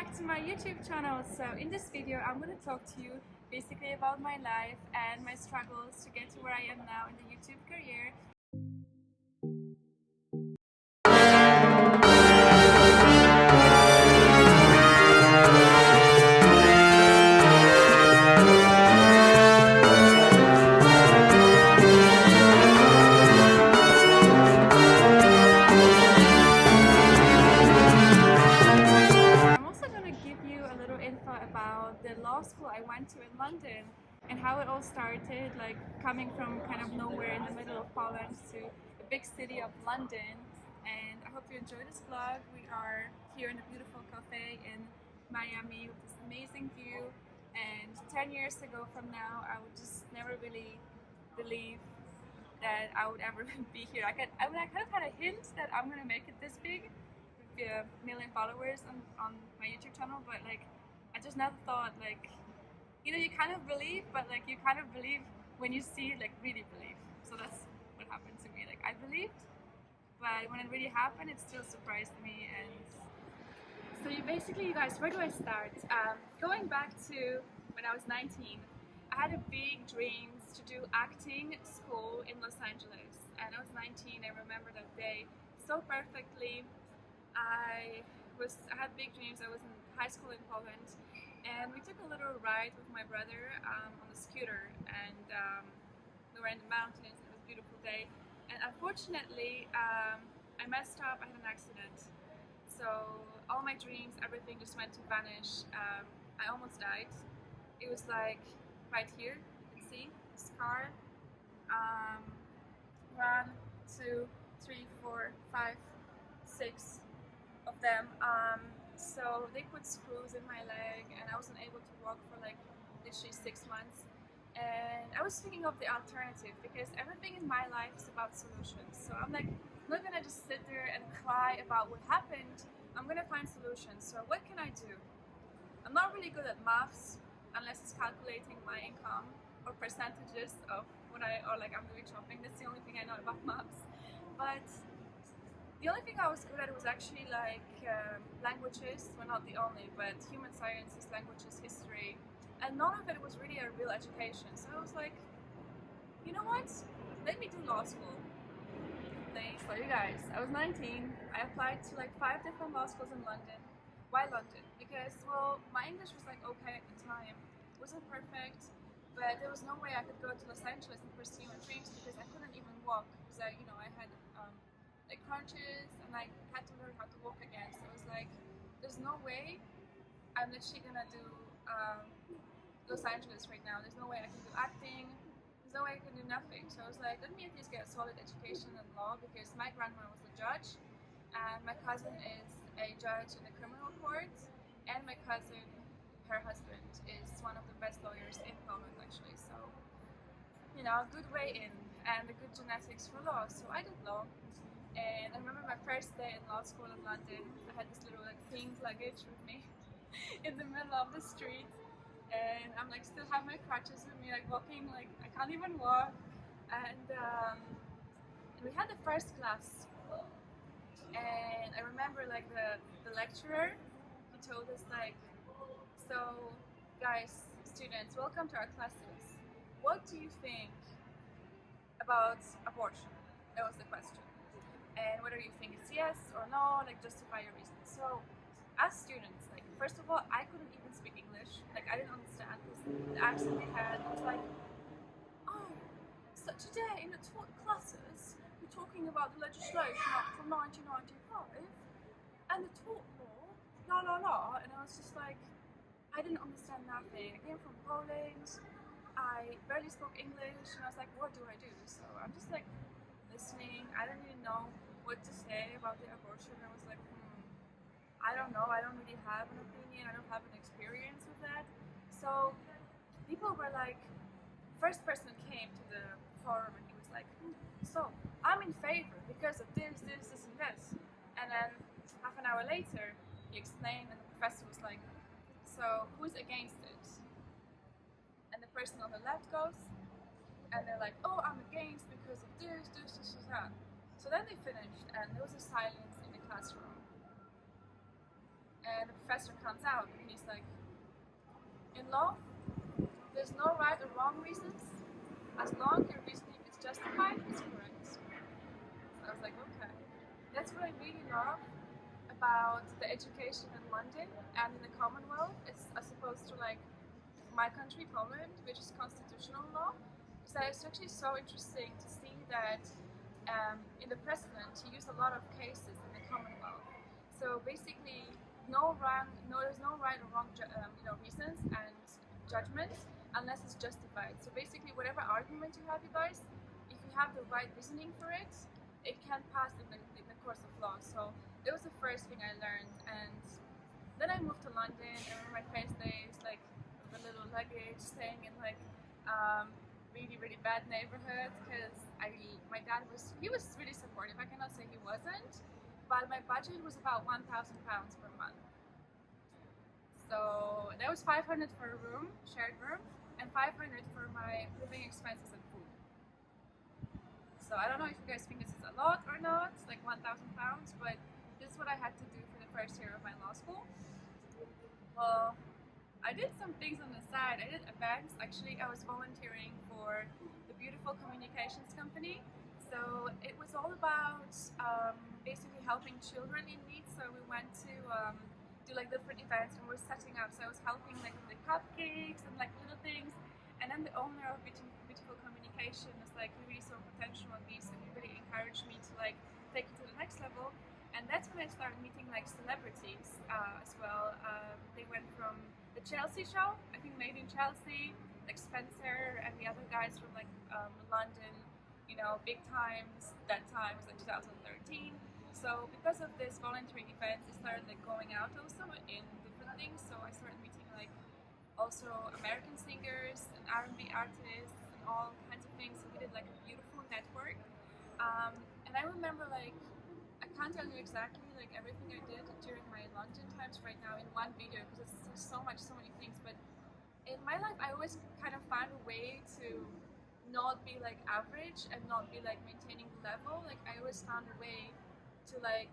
back to my YouTube channel. So in this video I'm going to talk to you basically about my life and my struggles to get to where I am now in the YouTube career. About the law school I went to in London and how it all started, like coming from kind of nowhere in the middle of Poland to the big city of London. And I hope you enjoy this vlog. We are here in a beautiful cafe in Miami with this amazing view, and 10 years ago from now I would just never really believe that I would ever be here. I kind of had a hint that I'm gonna make it this big with a million followers on my YouTube channel, but like I just never thought, like, you know, you kind of believe, but like you kind of believe when you see, like really believe. So that's what happened to me. Like I believed, but when it really happened, it still surprised me. And so you guys, where do I start? Going back to when I was 19, I had a big dreams to do acting school in Los Angeles, and I was 19. I remember that day so perfectly. I had big dreams. I was in high school in Poland, and we took a little ride with my brother on a scooter, and we were in the mountains. It was a beautiful day, and unfortunately I messed up. I had an accident, so all my dreams, everything just went to vanish. I almost died. It was like right here, you can see the scar. 1, 2, 3, 4, 5, 6 of them. So they put screws in my leg and I wasn't able to walk for like literally 6 months. And I was thinking of the alternative, because everything in my life is about solutions. So I'm like, I'm not gonna just sit there and cry about what happened. I'm gonna find solutions. So what can I do? I'm not really good at maths unless it's calculating my income or percentages of what I'm doing shopping. That's the only thing I know about maths. But the only thing I was good at was actually like languages. Well, not the only, but human sciences, languages, history, and none of it was really a real education. So I was like, you know what? Let me do law school. So you guys, I was 19. I applied to like 5 different law schools in London. Why London? Because, well, my English was like okay at the time. It wasn't perfect, but there was no way I could go to Los Angeles and pursue my dreams because I couldn't even walk, because I had like crunches, and I had to learn how to walk again. So it was like, there's no way I'm literally gonna do Los Angeles right now. There's no way I can do acting. There's no way I can do nothing. So I was like, let me at least get a solid education in law, because my grandma was a judge, and my cousin is a judge in the criminal court, and my cousin, her husband, is one of the best lawyers in Poland actually. So, you know, a good way in, and the good genetics for law. So I did law. And I remember my first day in law school in London. I had this little like pink luggage with me in the middle of the street, and I'm like still have my crutches with me, like walking, like I can't even walk. And we had the first class, and I remember like the lecturer, he told us like, so guys, students, welcome to our classes. What do you think about abortion? That was the question. And whether you think it's yes or no, like justify your reasons. So as students, like first of all, I couldn't even speak English. Like I didn't understand this. The accent they had was like, oh, so today in the classes, we're talking about the legislation from 1995 and the tort law, la la la. And I was just like, I didn't understand nothing. I came from Poland. I barely spoke English, and I was like, what do I do? So I'm just like listening. I didn't even know what to say about the abortion. I was like, I don't know. I don't really have an opinion. I don't have an experience with that. So people were like, first person came to the forum and he was like, so I'm in favor because of this, this, this, and this. And then half an hour later, he explained, and the professor was like, so who's against it? And the person on the left goes, and they're like, oh, I'm against because of this, this, this, that. So then they finished, and there was a silence in the classroom. And the professor comes out and he's like, in law, there's no right or wrong reasons. As long as your reasoning is justified, it's correct. So I was like, okay. That's what I really love about the education in London and in the Commonwealth. It's as opposed to like my country, Poland, which is constitutional law. Is that it's actually so interesting to see that in the precedent, he used a lot of cases in the Commonwealth. So basically, there's no right or wrong, reasons and judgments unless it's justified. So basically, whatever argument you have, you guys, if you have the right reasoning for it, it can pass in the course of law. So it was the first thing I learned, and then I moved to London. I remember my first days, like with a little luggage, staying in like really bad neighborhoods because my dad was really supportive. I cannot say he wasn't, but my budget was about £1,000 per month. So that was 500 for a room, shared room, and 500 for my living expenses and food. So I don't know if you guys think this is a lot or not, like £1,000, but this is what I had to do for the first year of my law school. Well, I did some things on the side. I did events. Actually, I was volunteering for the beautiful communications company. So it was all about basically helping children in need. So we went to do like different events and we're setting up. So I was helping like with the cupcakes and like little things. And then the owner of Beautiful Communication was like, we really saw potential in these, and he really encouraged me to like take it to the next level. And that's when I started meeting like celebrities as well. They went from the Chelsea show, I think Made in Chelsea, like Spencer and the other guys from like London, you know, big times. That time was like 2013. So because of this voluntary events, I started like going out also in different things. So I started meeting like also American singers and R&B artists and all kinds of things. So we did like a beautiful network. And I remember like, I can't tell you exactly like everything I did during my London times right now in one video because it's so many things. But in my life, I always kind of found a way to not be like average and not be like maintaining the level. Like I always found a way to like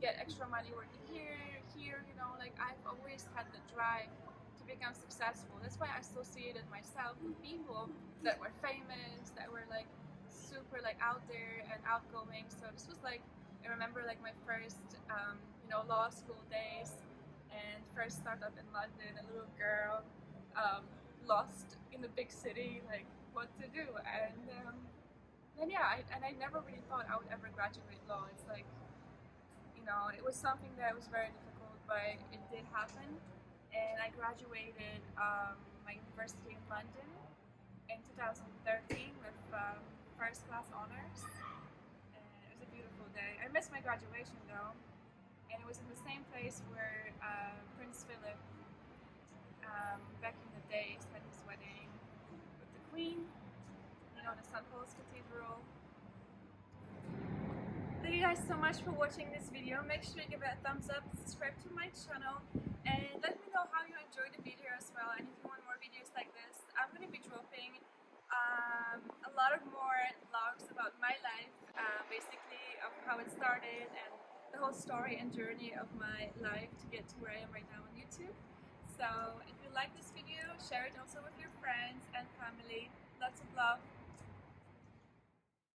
get extra money working here, you know, like I've always had the drive to become successful. That's why I associated myself with people that were famous, that were like super like out there and outgoing. So this was like, I remember like my first, law school days and first startup in London, a little girl, lost in the big city, like what to do. And then yeah, I never really thought I would ever graduate law. It's like, you know, it was something that was very difficult, but it did happen. And I graduated my university in London in 2013 with first class honors. It was a beautiful day. I missed my graduation though, and it was in the same place where Prince Philip, back in the days, had his wedding with the Queen, you know, the St. Paul's Cathedral. Thank you guys so much for watching this video. Make sure you give it a thumbs up, subscribe to my channel, and let me know how you enjoyed the video as well. And if you want more videos like this, I'm going to be dropping a lot of more vlogs about my life, basically of how it started and the whole story and journey of my life to get to where I am right now on YouTube. So if you like this video, share it also with your friends and family. Lots of love.